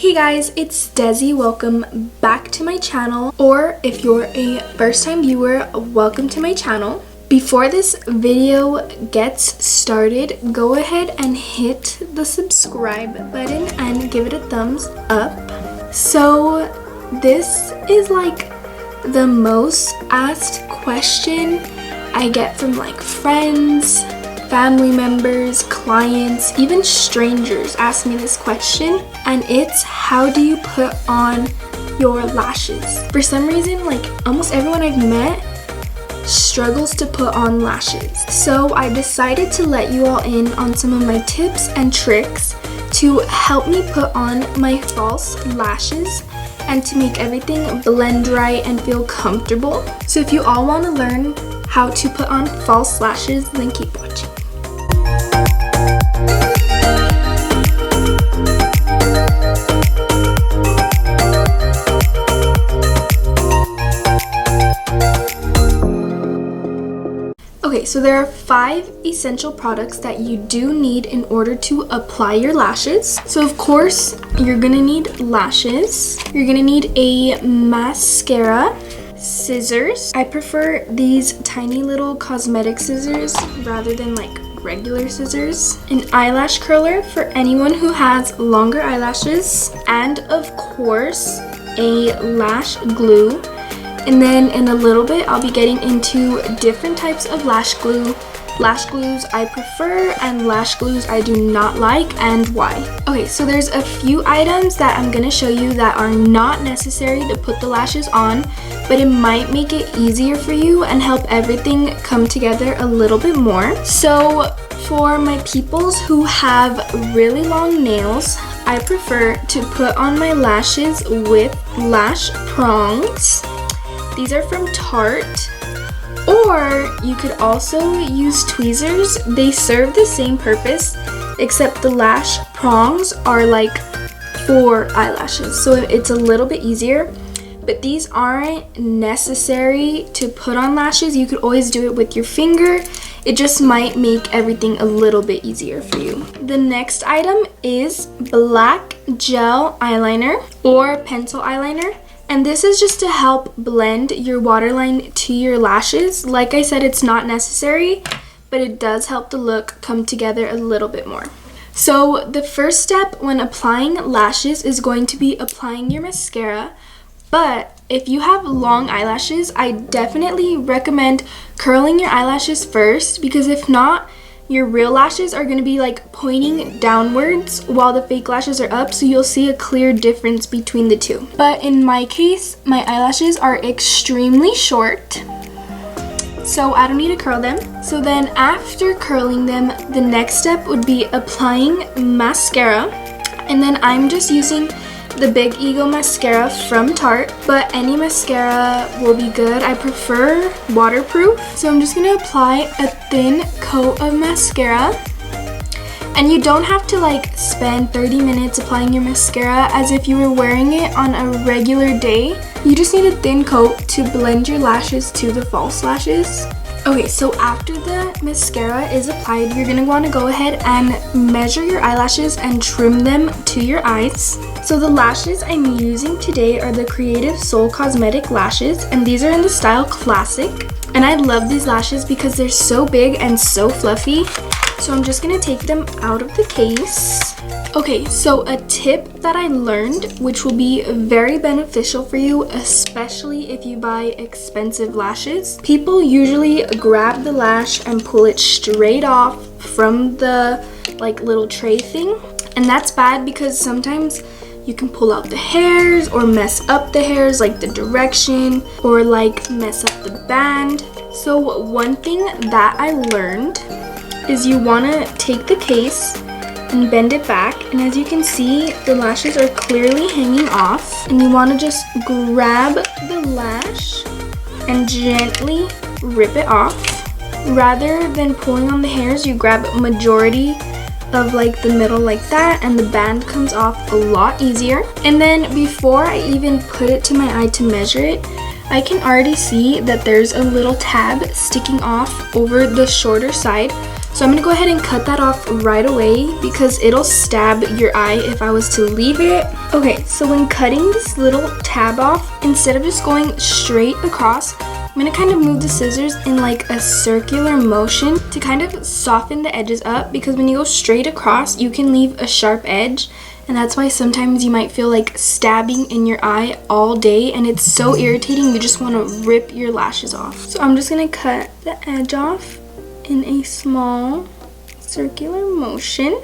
Hey guys, it's Desi. Welcome back to my channel, or if you're a first-time viewer, welcome to my channel. Before this video gets started, go ahead and hit the subscribe button and give it a thumbs up. So this is like the most asked question I get from like friends, family members, clients, even strangers ask me this question, and it's how do you put on your lashes? For some reason, like almost everyone I've met struggles to put on lashes. So I decided to let you all in on some of my tips and tricks to help me put on my false lashes and to make everything blend right and feel comfortable. So if you all want to learn how to put on false lashes, then keep watching. Okay, so there are 5 essential products that you do need in order to apply your lashes. So of course, you're gonna need lashes. You're gonna need a mascara, scissors. I prefer these tiny little cosmetic scissors rather than like regular scissors. An eyelash curler for anyone who has longer eyelashes. And of course, a lash glue. And then in a little bit, I'll be getting into different types of lash glue. Lash glues I prefer and lash glues I do not like, and why. Okay, so there's a few items that I'm gonna show you that are not necessary to put the lashes on, but it might make it easier for you and help everything come together a little bit more. So for my peoples who have really long nails, I prefer to put on my lashes with lash prongs. These are from Tarte, or you could also use tweezers. They serve the same purpose, except the lash prongs are like for eyelashes, so it's a little bit easier. But these aren't necessary to put on lashes. You could always do it with your finger. It just might make everything a little bit easier for you. The next item is black gel eyeliner or pencil eyeliner. And this is just to help blend your waterline to your lashes. Like I said, it's not necessary, but it does help the look come together a little bit more. So the first step when applying lashes is going to be applying your mascara. But if you have long eyelashes, I definitely recommend curling your eyelashes first, because if not, your real lashes are going to be like pointing downwards while the fake lashes are up, so you'll see a clear difference between the two. But in my case, my eyelashes are extremely short, so I don't need to curl them. So then after curling them, the next step would be applying mascara. And then I'm just using the Big Eagle mascara from Tarte, but any mascara will be good. I prefer waterproof. So I'm just gonna apply a thin coat of mascara. And you don't have to like spend 30 minutes applying your mascara as if you were wearing it on a regular day. You just need a thin coat to blend your lashes to the false lashes. Okay, so after the mascara is applied, you're gonna wanna go ahead and measure your eyelashes and trim them to your eyes. So the lashes I'm using today are the Creative Soul Cosmetic lashes, and these are in the style Classic. And I love these lashes because they're so big and so fluffy. So I'm just gonna take them out of the case. Okay, so a tip that I learned, which will be very beneficial for you, especially if you buy expensive lashes. People usually grab the lash and pull it straight off from the like little tray thing. And that's bad because sometimes you can pull out the hairs or mess up the hairs, like the direction, or like mess up the band. So one thing that I learned is you wanna take the case and bend it back, and as you can see, the lashes are clearly hanging off, and you want to just grab the lash and gently rip it off. Rather than pulling on the hairs, you grab a majority of like the middle like that, and the band comes off a lot easier. And then before I even put it to my eye to measure it, I can already see that there's a little tab sticking off over the shorter side. So I'm gonna go ahead and cut that off right away because it'll stab your eye if I was to leave it. Okay, so when cutting this little tab off, instead of just going straight across, I'm gonna kind of move the scissors in like a circular motion to kind of soften the edges up, because when you go straight across, you can leave a sharp edge, and that's why sometimes you might feel like stabbing in your eye all day, and it's so irritating, you just want to rip your lashes off. So I'm just gonna cut the edge off in a small circular motion.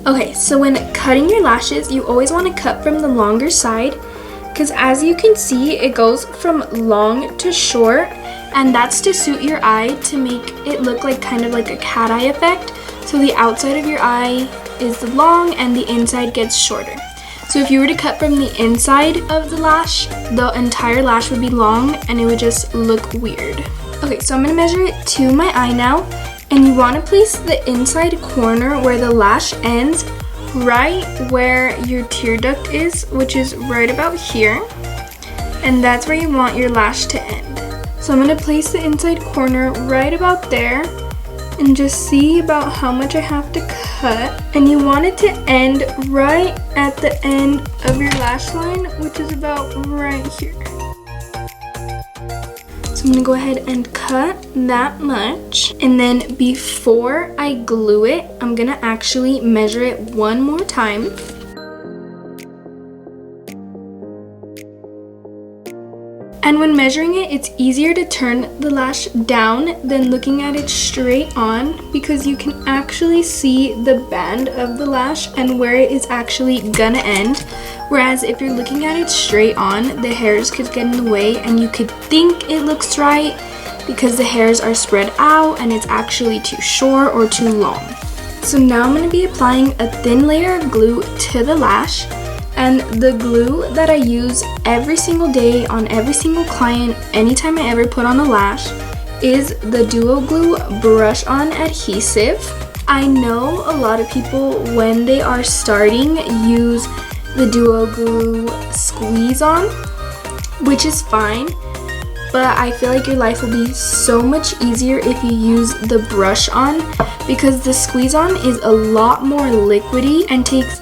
Okay, so when cutting your lashes, you always want to cut from the longer side, because as you can see, it goes from long to short, and that's to suit your eye, to make it look like kind of like a cat eye effect. So the outside of your eye is the long and the inside gets shorter. So if you were to cut from the inside of the lash, the entire lash would be long and it would just look weird. Okay, so I'm gonna measure it to my eye now, and you want to place the inside corner where the lash ends right where your tear duct is, which is right about here, and that's where you want your lash to end. So I'm going to place the inside corner right about there and just see about how much I have to cut, and you want it to end right at the end of your lash line, which is about right here. So I'm gonna go ahead and cut that much, and then before I glue it, I'm gonna actually measure it one more time. And when measuring it, it's easier to turn the lash down than looking at it straight on, because you can actually see the band of the lash and where it is actually gonna end. Whereas if you're looking at it straight on, the hairs could get in the way and you could think it looks right because the hairs are spread out and it's actually too short or too long. So now I'm going to be applying a thin layer of glue to the lash, and the glue that I use every single day on every single client anytime I ever put on a lash is the Duo Glue Brush On Adhesive. I know a lot of people, when they are starting, use the Duo Glue Squeeze On, which is fine, but I feel like your life will be so much easier if you use the brush on, because the squeeze on is a lot more liquidy and takes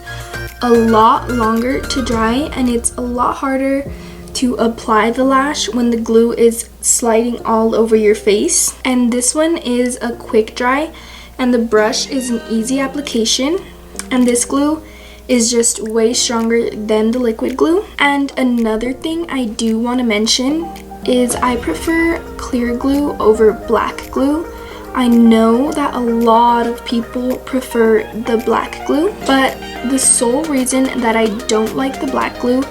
a lot longer to dry, and it's a lot harder to apply the lash when the glue is sliding all over your face. And this one is a quick dry, and the brush is an easy application, and this glue is just way stronger than the liquid glue. And another thing I do want to mention is I prefer clear glue over black glue. I know that a lot of people prefer the black glue, but the sole reason that I don't like the black glue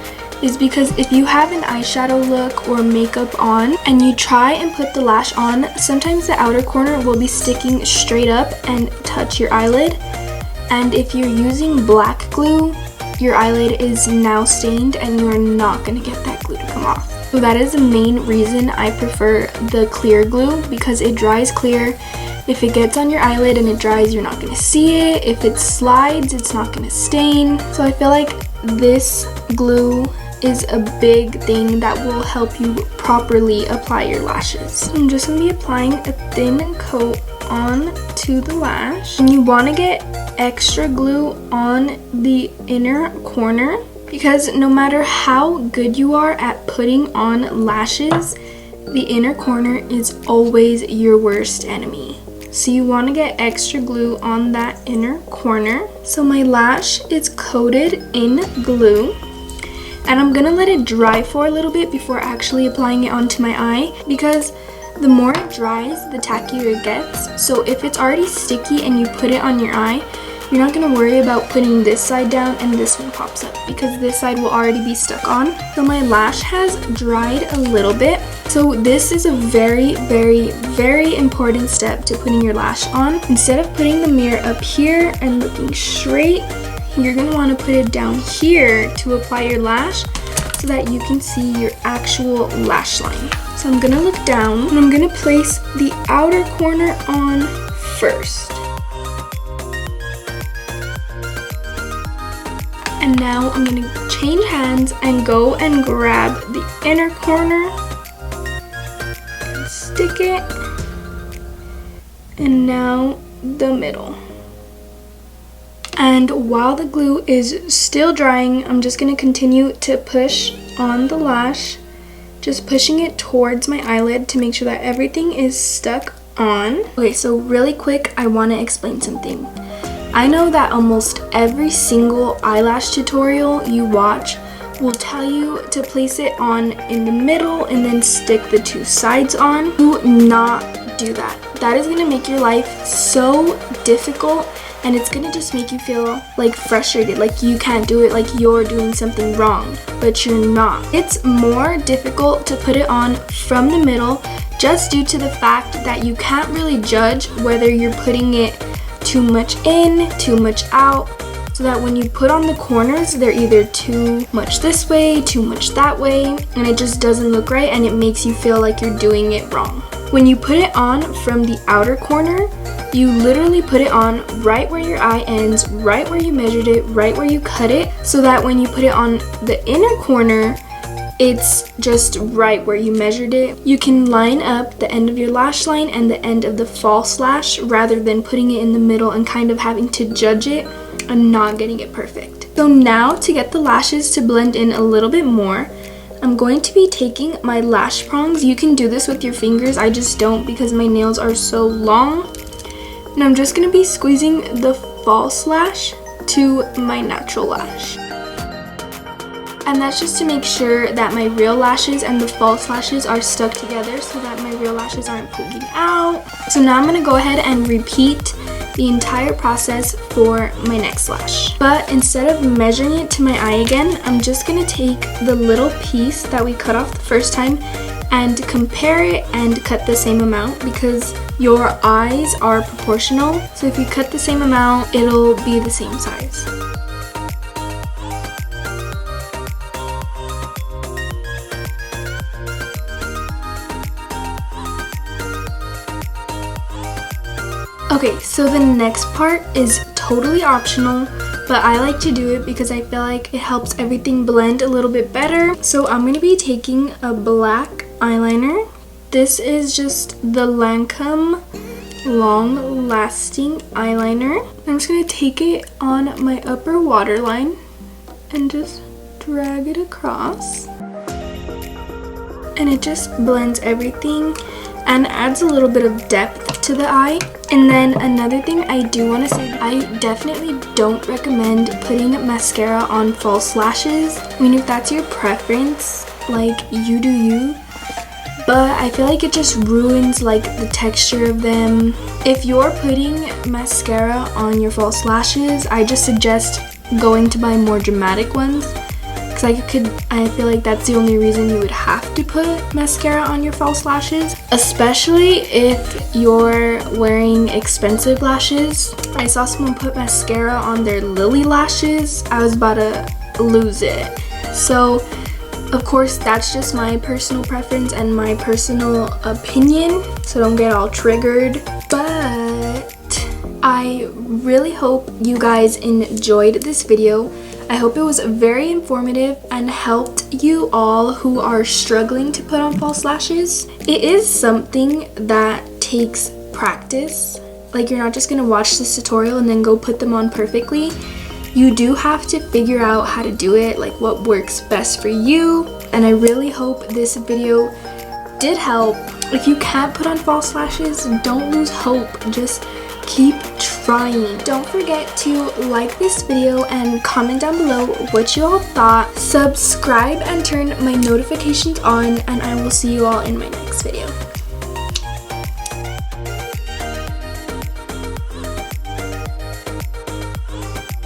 is because if you have an eyeshadow look or makeup on and you try and put the lash on, sometimes the outer corner will be sticking straight up and touch your eyelid. And if you're using black glue, your eyelid is now stained and you're not going to get that glue to come off. So that is the main reason I prefer the clear glue, because it dries clear. If it gets on your eyelid and it dries, you're not going to see it. If it slides, it's not going to stain. So I feel like this glue is a big thing that will help you properly apply your lashes. So I'm just going to be applying a thin coat on to the lash, and you want to get extra glue on the inner corner, because no matter how good you are at putting on lashes, the inner corner is always your worst enemy. So you want to get extra glue on that inner corner. So my lash is coated in glue, and I'm gonna let it dry for a little bit before actually applying it onto my eye, because the more it dries, the tackier it gets. So if it's already sticky and you put it on your eye, you're not going to worry about putting this side down and this one pops up, because this side will already be stuck on. So my lash has dried a little bit. So this is a very, very, very important step to putting your lash on. Instead of putting the mirror up here and looking straight, you're going to want to put it down here to apply your lash so that you can see your actual lash line. So I'm going to look down and I'm going to place the outer corner on first. And now I'm going to change hands and go and grab the inner corner and stick it. And now the middle. And while the glue is still drying, I'm just going to continue to push on the lash, just pushing it towards my eyelid to make sure that everything is stuck on. Okay, so really quick, I want to explain something. I know that almost every single eyelash tutorial you watch will tell you to place it on in the middle and then stick the two sides on. Do not do that. That is going to make your life so difficult, and it's gonna just make you feel like frustrated, like you can't do it, like you're doing something wrong, but you're not. It's more difficult to put it on from the middle just due to the fact that you can't really judge whether you're putting it too much in, too much out, so that when you put on the corners, they're either too much this way, too much that way, and it just doesn't look right, and it makes you feel like you're doing it wrong. When you put it on from the outer corner, you literally put it on right where your eye ends, right where you measured it, right where you cut it, so that when you put it on the inner corner, it's just right where you measured it. You can line up the end of your lash line and the end of the false lash rather than putting it in the middle and kind of having to judge it and not getting it perfect. So now to get the lashes to blend in a little bit more, I'm going to be taking my lash prongs. You can do this with your fingers, I just don't because my nails are so long. And I'm just going to be squeezing the false lash to my natural lash. And that's just to make sure that my real lashes and the false lashes are stuck together so that my real lashes aren't poking out. So now I'm going to go ahead and repeat the entire process for my next lash. But instead of measuring it to my eye again, I'm just going to take the little piece that we cut off the first time and compare it and cut the same amount because your eyes are proportional. So if you cut the same amount, it'll be the same size. Okay, so the next part is totally optional, but I like to do it because I feel like it helps everything blend a little bit better. So I'm going to be taking a black eyeliner. This is just the Lancome Long Lasting Eyeliner. I'm just going to take it on my upper waterline and just drag it across. And it just blends everything and adds a little bit of depth to the eye. And then another thing I do want to say, I definitely don't recommend putting mascara on false lashes. I mean, if that's your preference, like, you do you. But I feel like it just ruins like the texture of them. If you're putting mascara on your false lashes, I just suggest going to buy more dramatic ones. Because I feel like that's the only reason you would have to put mascara on your false lashes, especially if you're wearing expensive lashes. I saw someone put mascara on their Lily lashes. I was about to lose it. So of course that's just my personal preference and my personal opinion, so don't get all triggered. But I really hope you guys enjoyed this video. I hope it was very informative and helped you all who are struggling to put on false lashes. It is something that takes practice. Like, you're not just gonna watch this tutorial and then go put them on perfectly. You do have to figure out how to do it, like what works best for you. And I really hope this video did help. If you can't put on false lashes, don't lose hope. Just keep trying. Don't forget to like this video and comment down below what you all thought. Subscribe and turn my notifications on, and I will see you all in my next video.